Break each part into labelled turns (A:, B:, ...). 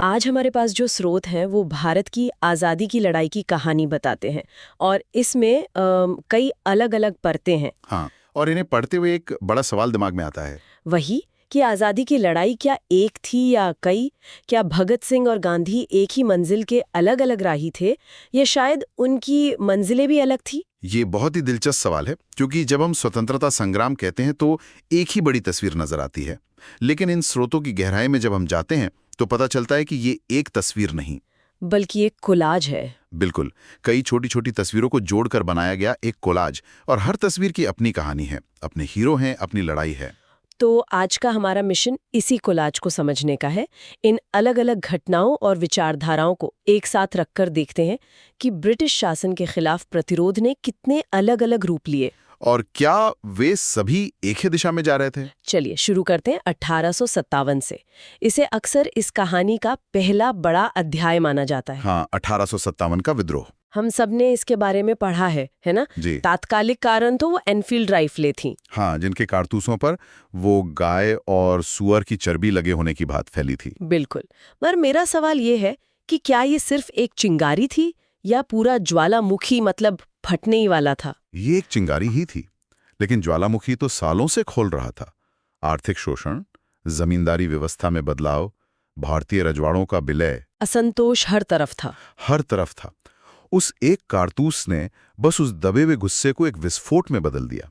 A: आज हमारे पास जो स्रोत हैं वो भारत की आज़ादी की लड़ाई की कहानी बताते हैं और इसमें कई अलग-अलग परतें हैं।
B: हाँ, और इन्हें पढ़ते हुए एक बड़ा सवाल दिमाग में आता है।
A: वही कि आज़ादी की लड़ाई क्या एक थी या कई? क्या भगत सिंह और गांधी एक ही मंजिल के अलग-अलग राही थे या शायद उनकी मंजिलें भी अलग थी?
B: ये बहुत ही दिलचस्प सवाल है, क्योंकि जब हम स्वतंत्रता संग्राम कहते हैं तो एक ही बड़ी तस्वीर नजर आती है। लेकिन इन स्रोतों की गहराई में जब हम जाते हैं तो पता चलता है कि ये एक तस्वीर नहीं,
A: बल्कि एक कोलाज है।
B: बिल्कुल कई छोटी छोटी तस्वीरों को जोड़कर बनाया गया एक कोलाज। और हर तस्वीर की अपनी कहानी है, अपने हीरो हैं, अपनी लड़ाई है।
A: तो आज का हमारा मिशन इसी कोलाज को समझने का है। इन अलग-अलग घटनाओं और विचारधाराओं को एक साथ रखकर देखते हैं कि ब्रिटिश शासन के खिलाफ प्रतिरोध ने कितने अलग-अलग रूप लिए।
B: और क्या वे सभी एक ही दिशा में जा रहे थे?
A: चलिए शुरू करते हैं 1857 से। इसे अक्सर इस कहानी का पहला बड़ा अध्याय माना जाता है।
B: हाँ, 1857 का विद्रोह।
A: हम सबने इसके बारे में पढ़ा है ना?
B: जी
A: तात्कालिक कारण तो वो एनफील्ड राइफलें थीं।
B: हाँ, जिनके कारतूसों पर वो गाय और सुअर की चर्बी लगे होने की बात फैली थी।
A: बिल्कुल। पर मेरा सवाल ये है कि क्या ये सिर्फ एक चिंगारी थी या पूरा ज्वालामुखी मतलब फटने ही वाला था?
B: ये एक चिंगारी ही थी, लेकिन ज्वालामुखी तो सालों से खोल रहा था। आर्थिक शोषण, जमींदारी व्यवस्था में बदलाव, भारतीय रजवाड़ों का विलय,
A: असंतोष हर तरफ था।
B: हर तरफ था। उस एक कारतूस ने बस उस दबे हुए गुस्से को एक विस्फोट में बदल दिया।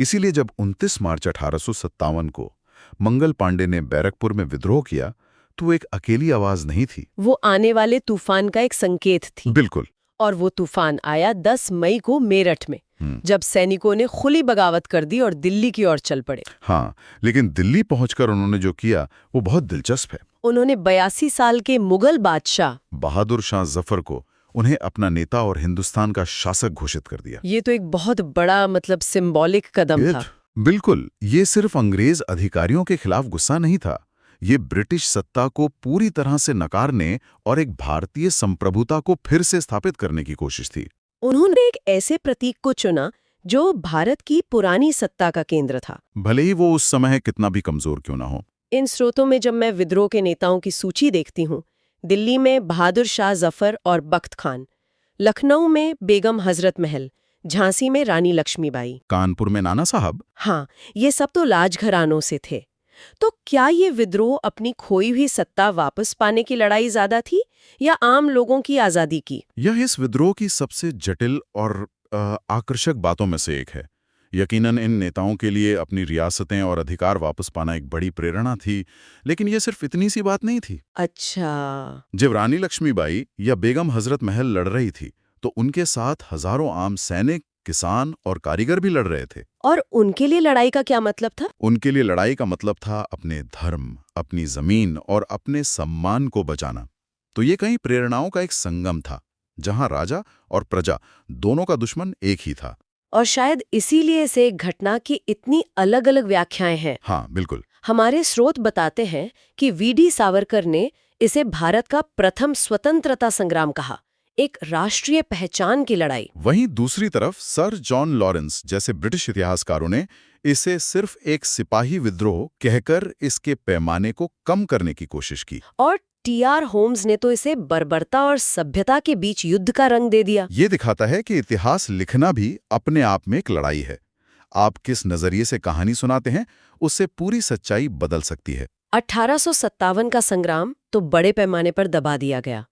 B: इसीलिए जब 29 मार्च 1857 को मंगल पांडे ने बैरकपुर में विद्रोह किया तो वो एक अकेली आवाज नहीं थी।
A: वो आने वाले तूफान का एक संकेत थी।
B: बिल्कुल।
A: और वो तूफान आया 10 मई को मेरठ में, जब सैनिकों ने खुली बगावत कर दी और दिल्ली की ओर चल पड़े।
B: हाँ, लेकिन दिल्ली पहुंचकर उन्होंने जो किया वो बहुत दिलचस्प है।
A: उन्होंने 82 साल के मुगल बादशाह
B: बहादुर शाह जफर को उन्हें अपना नेता और हिंदुस्तान का शासक घोषित कर दिया।
A: ये तो एक बहुत बड़ा मतलब सिंबॉलिक कदम था।
B: बिल्कुल, ये सिर्फ अंग्रेज अधिकारियों के खिलाफ गुस्सा नहीं था, ये ब्रिटिश सत्ता को पूरी तरह से नकारने और एक भारतीय संप्रभुता को फिर से स्थापित करने की कोशिश थी।
A: उन्होंने एक ऐसे प्रतीक को चुना जो भारत की पुरानी सत्ता का केंद्र था,
B: भले ही वो उस समय कितना भी कमजोर क्यों ना हो।
A: इन स्रोतों में जब मैं विद्रोह के नेताओं की सूची देखती हूँ, दिल्ली में बहादुर शाह जफर और बख्त खान, लखनऊ में बेगम हजरत महल, झांसी में रानी लक्ष्मीबाई,
B: कानपुर में नाना साहब।
A: हाँ, ये सब तो राजघरानों से थे। तो क्या ये विद्रोह अपनी खोई हुई सत्ता वापस पाने की लड़ाई ज्यादा थी या आम लोगों की आजादी की?
B: यह इस विद्रोह की सबसे जटिल और आकर्षक बातों में से एक है। यकीनन इन नेताओं के लिए अपनी रियासतें और अधिकार वापस पाना एक बड़ी प्रेरणा थी, लेकिन यह सिर्फ इतनी सी बात नहीं थी।
A: अच्छा।
B: जब रानी लक्ष्मीबाई या बेगम हजरत महल लड़ रही थी तो उनके साथ हजारों आम सैनिक, किसान और कारीगर भी लड़ रहे थे।
A: और उनके लिए लड़ाई का क्या मतलब था?
B: उनके लिए लड़ाई का मतलब था अपने धर्म, अपनी जमीन और अपने सम्मान को बचाना। तो ये कई प्रेरणाओं का एक संगम था, जहां राजा और प्रजा दोनों का दुश्मन एक ही था।
A: और शायद इसीलिए इसे एक घटना की इतनी अलग-अलग व्याख्याएं हैं।
B: हाँ, बिल्कुल।
A: हमारे स्रोत बताते हैं कि वीडी सावरकर ने इसे भारत का प्रथम स्वतंत्रता संग्राम कहा, एक राष्ट्रीय पहचान की लड़ाई।
B: वहीं दूसरी तरफ सर जॉन लॉरेंस जैसे ब्रिटिश इतिहासकारों ने इसे सिर्फ एक सिपाही विद्रोह कहकर इसके पैमाने को कम करने की कोशिश की।
A: और टी.आर. होम्स ने तो इसे बर्बरता और सभ्यता के बीच युद्ध का रंग दे दिया।
B: ये दिखाता है कि इतिहास लिखना भी अपने आप में एक लड़ाई है। आप किस नजरिए से कहानी सुनाते हैं, उससे पूरी सच्चाई बदल सकती है।
A: 1857 का संग्राम तो बड़े पैमाने पर दबा दिया गया।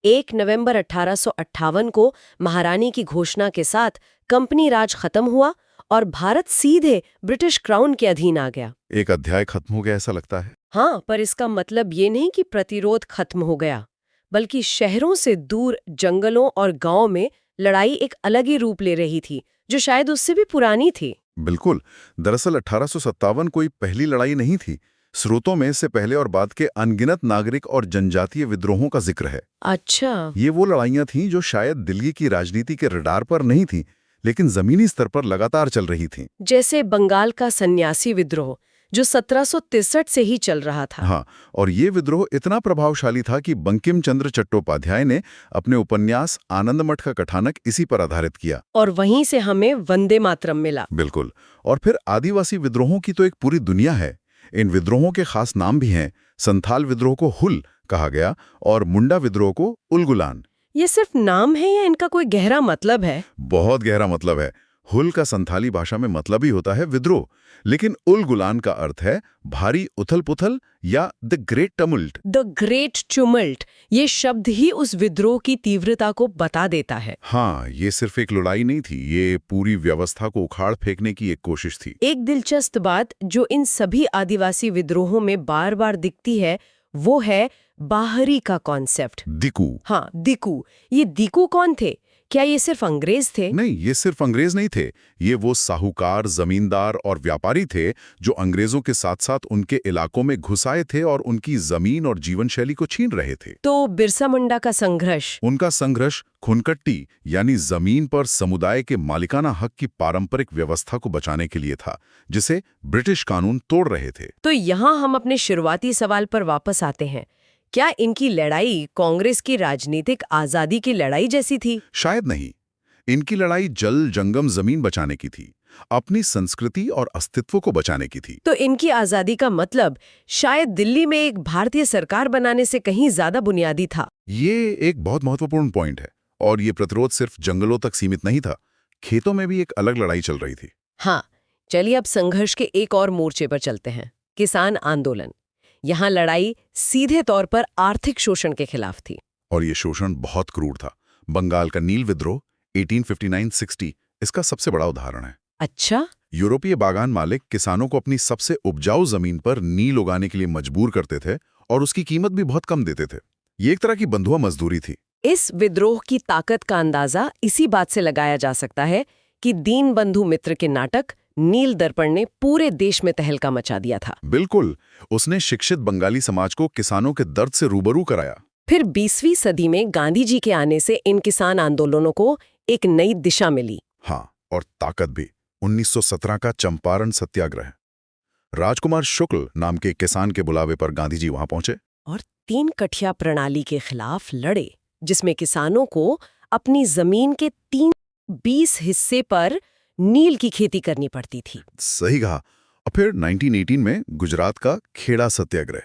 A: 1 नवंबर 1858 को महारानी की घोषणा के साथ कंपनी राज खत्म हुआ और भारत सीधे ब्रिटिश क्राउन के अधीन आ गया।
B: एक अध्याय खत्म हो गया ऐसा लगता है।
A: हाँ, पर इसका मतलब ये नहीं कि प्रतिरोध खत्म हो गया, बल्कि शहरों से दूर जंगलों और गांव में लड़ाई एक अलग ही रूप ले रही थी, जो शायद उससे भी पुरानी थी।
B: बिल्कुल। दरअसल 1857 कोई पहली लड़ाई नहीं थी। स्रोतों में इससे पहले और बाद के अनगिनत नागरिक और जनजातीय विद्रोहों का जिक्र है।
A: अच्छा।
B: ये वो लड़ाइयां थीं जो शायद दिल्ली की राजनीति के रडार पर नहीं थीं, लेकिन जमीनी स्तर पर लगातार चल रही थीं।
A: जैसे बंगाल का सन्यासी विद्रोह, जो 1763 से ही चल रहा था।
B: हाँ, और ये विद्रोह इतना प्रभावशाली था कि बंकिम चंद्र चट्टोपाध्याय ने अपने उपन्यास आनंद मठ का कथानक इसी पर आधारित किया।
A: और वहीं से हमें वंदे मातरम मिला।
B: बिल्कुल। और फिर आदिवासी विद्रोहों की तो एक पूरी दुनिया है। इन विद्रोहों के खास नाम भी हैं। संथाल विद्रोह को हुल, कहा गया और मुंडा विद्रोह को उलगुलान।
A: ये सिर्फ नाम है या इनका कोई गहरा मतलब है?
B: बहुत गहरा मतलब है। हुल का संथाली भाषा में मतलब ही होता है विद्रोह, लेकिन उलगुलान का अर्थ है भारी उथल-पुथल या the great tumult.
A: The great tumult, ये शब्द ही उस विद्रोह की तीव्रता को बता देता है।
B: हाँ, ये सिर्फ एक लड़ाई नहीं थी, ये पूरी व्यवस्था को उखाड़ फेंकने की एक कोशिश थी।
A: एक दिलचस्प बात जो इन सभी आदिवासी विद्रोहों में बार बार दिखती है वो है बाहरी का कॉन्सेप्ट।
B: दिकू।
A: हाँ, दिकू। ये दिकू कौन थे? क्या ये सिर्फ अंग्रेज थे?
B: नहीं, ये सिर्फ अंग्रेज नहीं थे। ये वो साहूकार, जमींदार और व्यापारी थे जो अंग्रेजों के साथ साथ उनके इलाकों में घुस आए थे और उनकी जमीन और जीवन शैली को छीन रहे थे।
A: तो बिरसा मुंडा का संघर्ष?
B: उनका संघर्ष खुनकट्टी यानी जमीन पर समुदाय के मालिकाना हक की पारंपरिक व्यवस्था को बचाने के लिए था, जिसे ब्रिटिश कानून तोड़ रहे थे।
A: तो यहाँ हम अपने शुरुआती सवाल पर वापस आते हैं। क्या इनकी लड़ाई कांग्रेस की राजनीतिक आजादी की लड़ाई जैसी थी?
B: शायद नहीं। इनकी लड़ाई जल जंगम जमीन बचाने की थी, अपनी संस्कृति और अस्तित्व को बचाने की थी।
A: तो इनकी आजादी का मतलब शायद दिल्ली में एक भारतीय सरकार बनाने से कहीं ज्यादा बुनियादी था।
B: ये एक बहुत महत्वपूर्ण पॉइंट है। और ये प्रतिरोध सिर्फ जंगलों तक सीमित नहीं था, खेतों में भी एक अलग लड़ाई चल रही थी।
A: हाँ, चलिए अब संघर्ष के एक और मोर्चे पर चलते हैं, किसान आंदोलन। यहाँ लड़ाई सीधे तौर पर आर्थिक शोषण के खिलाफ थी।
B: और ये शोषण बहुत क्रूर था। बंगाल का नील विद्रोह 1859-60 इसका सबसे बड़ा उदाहरण है।
A: अच्छा?
B: यूरोपीय बागान मालिक किसानों को अपनी सबसे उपजाऊ जमीन पर नील उगाने के लिए मजबूर करते थे और उसकी कीमत भी बहुत कम देते थे। ये एक तरह की बंधुआ मजदूरी थी।
A: इस विद्रोह की ताकत का अंदाजा इसी बात से लगाया जा सकता है कि दीनबंधु मित्र के नाटक नील दर्पण ने पूरे देश में तहलका मचा दिया था।
B: बिल्कुल, उसने शिक्षित बंगाली समाज को किसानों के दर्द से रूबरू कराया।
A: फिर 20वीं सदी में गांधी जी के आने से इन किसान आंदोलनों को एक नई दिशा मिली।
B: हाँ, और ताकत भी। 1917 का चंपारण सत्याग्रह। राजकुमार शुक्ल नाम के किसान के बुलावे पर गांधी जी वहां पहुंचे
A: और 3 कठिया प्रणाली के खिलाफ लड़े, जिसमें किसानों को अपनी जमीन के 20 हिस्से पर नील की खेती करनी पड़ती थी।
B: सही कहा। और फिर 1918 में गुजरात का खेड़ा सत्याग्रह।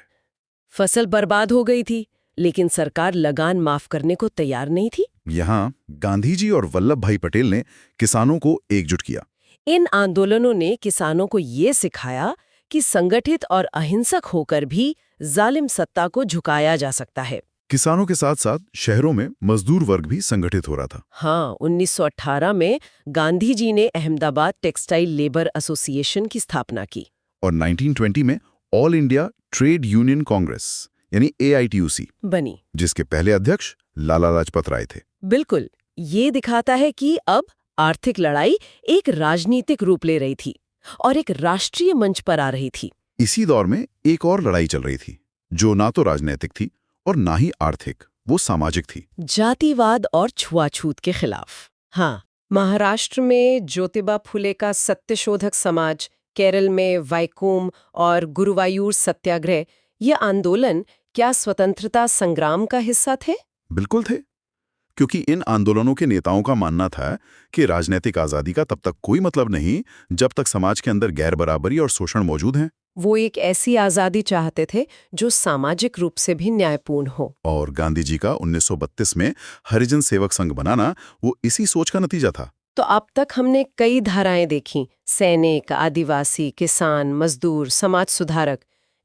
A: फसल बर्बाद हो गई थी, लेकिन सरकार लगान माफ करने को तैयार नहीं थी।
B: यहाँ गांधी जी और वल्लभ भाई पटेल ने किसानों को एकजुट किया।
A: इन आंदोलनों ने किसानों को ये सिखाया कि संगठित और अहिंसक होकर भी जालिम सत्ता को झुकाया जा सकता है।
B: किसानों के साथ साथ शहरों में मजदूर वर्ग भी संगठित हो रहा था।
A: हाँ, 1918 में गांधी जी ने अहमदाबाद टेक्सटाइल लेबर एसोसिएशन की स्थापना की।
B: और 1920 में all India trade union Congress यानी AITUC
A: बनी,
B: जिसके पहले अध्यक्ष लाला लाजपत राय थे।
A: बिल्कुल, ये दिखाता है कि अब आर्थिक लड़ाई एक राजनीतिक रूप ले रही थी और एक राष्ट्रीय मंच पर आ रही थी।
B: इसी दौर में एक और लड़ाई चल रही थी, जो ना तो राजनीतिक थी और ना ही आर्थिक, वो सामाजिक थी।
A: जातिवाद और छुआछूत के खिलाफ। हाँ, महाराष्ट्र में ज्योतिबा फुले का सत्यशोधक समाज, केरल में वैकोम और गुरुवायूर सत्याग्रह, ये आंदोलन क्या स्वतंत्रता संग्राम का हिस्सा थे?
B: बिल्कुल थे, क्योंकि इन आंदोलनों के नेताओं का मानना था कि राजनीतिक आजादी का तब तक कोई मतलब नहीं जब तक समाज के अंदर गैर बराबरी और शोषण मौजूद हैं।
A: वो एक ऐसी आजादी चाहते थे जो सामाजिक रूप से भी न्यायपूर्ण हो।
B: और गांधी जी का 1932 में हरिजन सेवक संघ बनाना वो इसी सोच का नतीजा था।
A: तो अब तक हमने कई धाराएं देखी, सैनिक, आदिवासी, किसान, मजदूर, समाज सुधारक,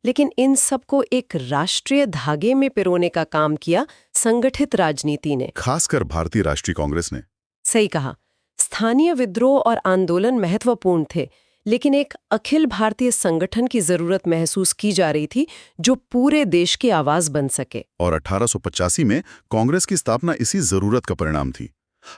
A: लेकिन इन सबको एक राष्ट्रीय धागे में पिरोने का काम किया संगठित राजनीति ने,
B: खासकर भारतीय राष्ट्रीय कांग्रेस ने।
A: सही कहा। स्थानीय विद्रोह और आंदोलन महत्वपूर्ण थे, लेकिन एक अखिल भारतीय संगठन की जरूरत महसूस की जा रही थी जो पूरे देश की आवाज बन सके।
B: और 1885 में कांग्रेस की स्थापना इसी जरूरत का परिणाम थी।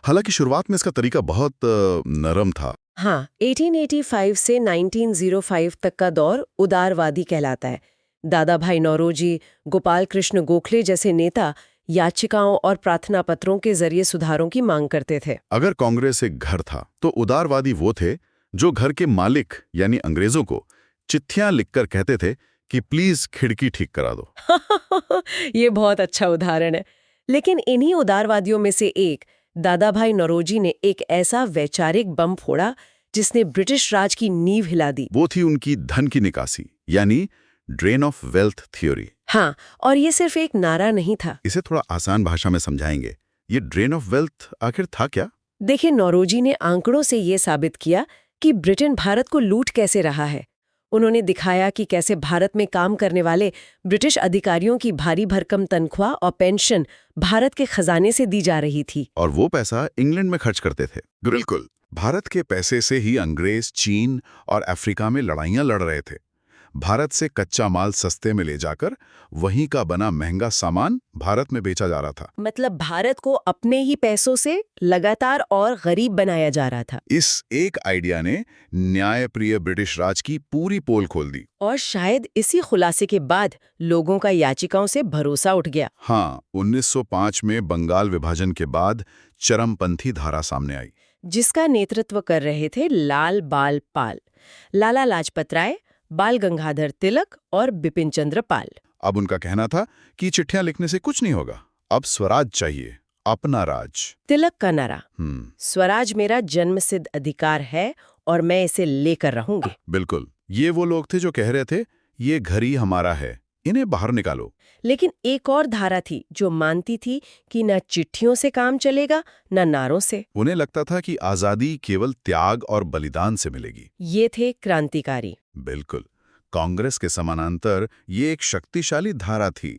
B: हालांकि शुरुआत में इसका तरीका बहुत नरम था।
A: हाँ, 1885 से 1905 तक का दौर उदारवादी कहलाता है। दादा भाई नौरोजी, गोपाल कृष्ण गोखले जैसे नेता याचिकाओं और प्रार्थना पत्रों के जरिए सुधारों की मांग करते थे।
B: अगर कांग्रेस एक घर था तो उदारवादी वो थे जो घर के मालिक यानी अंग्रेजों को चिट्ठियां लिखकर कहते थे कि प्लीज खिड़की ठीक करा दो।
A: ये बहुत अच्छा उदाहरण है। लेकिन इन्हीं उदारवादियों में से एक दादा भाई नौरोजी ने एक ऐसा वैचारिक बम फोड़ा जिसने ब्रिटिश राज की नींव हिला दी।
B: वो थी उनकी धन की निकासी यानी ड्रेन ऑफ वेल्थ थ्योरी।
A: हाँ, और ये सिर्फ एक नारा नहीं था।
B: इसे थोड़ा आसान भाषा में समझाएंगे, ये ड्रेन ऑफ वेल्थ आखिर था क्या?
A: देखिए, नौरोजी ने आंकड़ों से ये साबित किया कि ब्रिटेन भारत को लूट कैसे रहा है। उन्होंने दिखाया कि कैसे भारत में काम करने वाले ब्रिटिश अधिकारियों की भारी भरकम तनख्वाह और पेंशन भारत के खजाने से दी जा रही थी।
B: और वो पैसा इंग्लैंड में खर्च करते थे। बिल्कुल, भारत के पैसे से ही अंग्रेज चीन और अफ्रीका में लड़ाइयां लड़ रहे थे। भारत से कच्चा माल सस्ते में ले जाकर वहीं का बना महंगा सामान भारत में बेचा जा रहा था।
A: मतलब भारत को अपने ही पैसों से लगातार और गरीब बनाया जा रहा था।
B: इस एक आइडिया ने न्यायप्रिय ब्रिटिश राज की पूरी पोल खोल दी।
A: और शायद इसी खुलासे के बाद लोगों का याचिकाओं से भरोसा उठ गया।
B: हाँ, 1905 में बंगाल विभाजन के बाद चरमपंथी धारा सामने आई,
A: जिसका नेतृत्व कर रहे थे लाल बाल पाल, लाला लाजपत राय, बाल गंगाधर तिलक और बिपिन चंद्र पाल।
B: अब उनका कहना था कि चिट्ठियां लिखने से कुछ नहीं होगा, अब स्वराज चाहिए, अपना राज।
A: तिलक का नारा, स्वराज मेरा जन्मसिद्ध अधिकार है और मैं इसे लेकर रहूंगी।
B: बिल्कुल, ये वो लोग थे जो कह रहे थे ये घर ही हमारा है, इन्हें बाहर निकालो।
A: लेकिन एक और धारा थी जो मानती थी कि न चिट्ठियों से काम चलेगा न नारों से।
B: उन्हें लगता था कि आजादी केवल त्याग और बलिदान से मिलेगी।
A: ये थे क्रांतिकारी।
B: बिल्कुल, कांग्रेस के समानांतर ये एक शक्तिशाली धारा थी।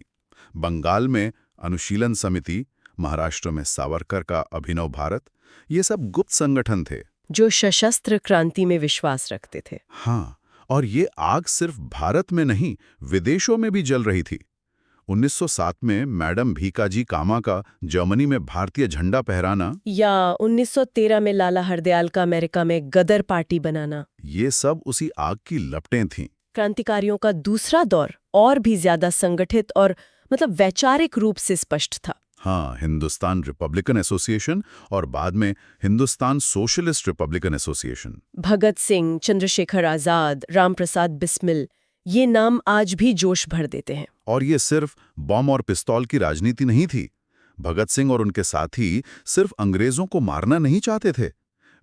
B: बंगाल में अनुशीलन समिति, महाराष्ट्र में सावरकर का अभिनव भारत, ये सब गुप्त संगठन थे
A: जो सशस्त्र क्रांति में विश्वास रखते थे।
B: हाँ, और ये आग सिर्फ भारत में नहीं, विदेशों में भी जल रही थी। 1907 में मैडम भीकाजी कामा का जर्मनी में भारतीय झंडा फहराना,
A: या 1913 में लाला हरदयाल का अमेरिका में गदर पार्टी बनाना,
B: ये सब उसी आग की लपटें थीं।
A: क्रांतिकारियों का दूसरा दौर और भी ज्यादा संगठित और वैचारिक रूप से स्पष्ट था।
B: हाँ, हिंदुस्तान रिपब्लिकन एसोसिएशन और बाद में Hindustan socialist Republican association.
A: Bhagat Singh, Chandrashekhar Azad, Ramprasad Bismil, ये नाम आज भी जोश भर देते हैं।
B: और ये सिर्फ बम और पिस्तौल की राजनीति नहीं थी। भगत सिंह और उनके साथी सिर्फ अंग्रेजों को मारना नहीं चाहते थे,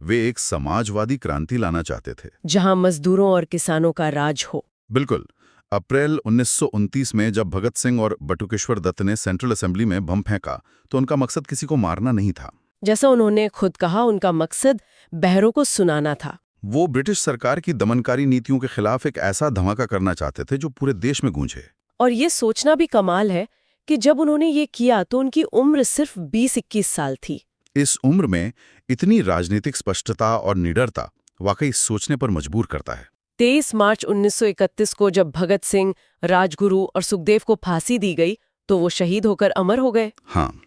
B: वे एक समाजवादी क्रांति लाना चाहते थे
A: जहां मजदूरों और किसानों का राज हो।
B: बिल्कुल। अप्रैल 1929 में जब भगत सिंह और बटुकेश्वर दत्त ने सेंट्रल असेंबली में बम फेंका तो उनका मकसद किसी को मारना नहीं था।
A: जैसा उन्होंने खुद कहा, उनका मकसद बहरों को सुनाना था।
B: वो ब्रिटिश सरकार की दमनकारी नीतियों के खिलाफ एक ऐसा धमाका करना चाहते थे जो पूरे देश में गूंजे।
A: और ये सोचना भी कमाल है कि जब उन्होंने ये किया तो उनकी उम्र सिर्फ 20-21 साल थी।
B: इस उम्र में इतनी राजनीतिक स्पष्टता और निडरता वाकई सोचने पर मजबूर करता है।
A: 23 मार्च 1931 को जब भगत सिंह, राजगुरु और सुखदेव को फांसी दी गई तो वो शहीद होकर अमर हो गए।
B: हाँ,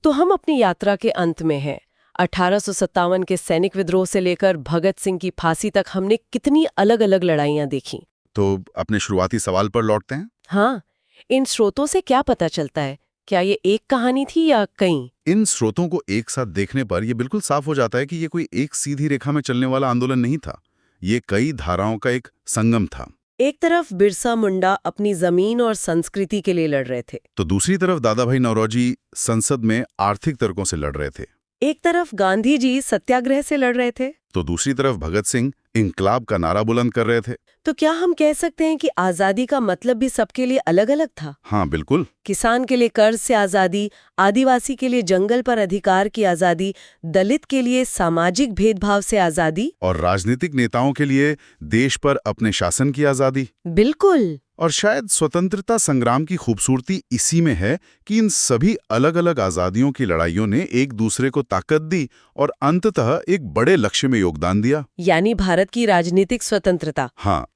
A: तो हम अपनी यात्रा के अंत में हैं। 1857 के सैनिक विद्रोह से लेकर भगत सिंह की फांसी तक हमने कितनी अलग अलग लड़ाइयां देखी।
B: तो अपने शुरुआती सवाल पर लौटते हैं।
A: हाँ, इन स्रोतों से क्या पता चलता है? क्या ये एक कहानी थी या कई?
B: इन स्रोतों को एक साथ देखने पर यह बिल्कुल साफ हो जाता है कि ये कोई एक सीधी रेखा में चलने वाला आंदोलन नहीं था। ये कई धाराओं का एक संगम था।
A: एक तरफ बिरसा मुंडा अपनी जमीन और संस्कृति के लिए लड़ रहे थे,
B: तो दूसरी तरफ दादा भाई नौरोजी संसद में आर्थिक तर्कों से लड़ रहे थे।
A: एक तरफ गांधी जी सत्याग्रह से लड़ रहे थे,
B: तो दूसरी तरफ भगत सिंह इंकलाब का नारा बुलंद कर रहे थे।
A: तो क्या हम कह सकते हैं कि आजादी का मतलब भी सबके लिए अलग अलग था?
B: हाँ, बिल्कुल।
A: किसान के लिए कर्ज से आजादी, आदिवासी के लिए जंगल पर अधिकार की आजादी, दलित के लिए सामाजिक भेदभाव से आजादी,
B: और राजनीतिक नेताओं के लिए देश पर अपने शासन की आजादी।
A: बिल्कुल।
B: और शायद स्वतंत्रता संग्राम की खूबसूरती इसी में है कि इन सभी अलग अलग आजादियों की लड़ाइयों ने एक दूसरे को ताकत दी और अंततः एक बड़े लक्ष्य में योगदान दिया,
A: यानी भारत की राजनीतिक स्वतंत्रता।
B: हाँ,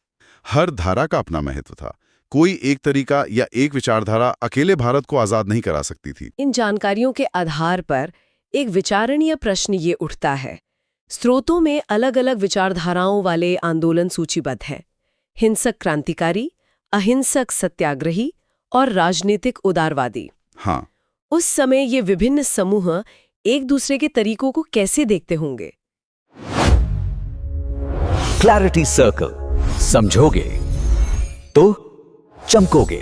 B: हर धारा का अपना महत्व था। कोई एक तरीका या एक विचारधारा अकेले भारत को आजाद नहीं करा सकती थी।
A: इन जानकारियों के आधार पर एक विचारणीय प्रश्न ये उठता है। स्रोतों में अलग अलग विचारधाराओं वाले आंदोलन सूचीबद्ध हैं। हिंसक क्रांतिकारी, अहिंसक सत्याग्रही और राजनीतिक उदारवादी।
B: हाँ,
A: उस समय ये विभिन्न समूह एक दूसरे के तरीकों को कैसे देखते होंगे?
C: क्लैरिटी सर्कल, समझोगे तो चमकोगे।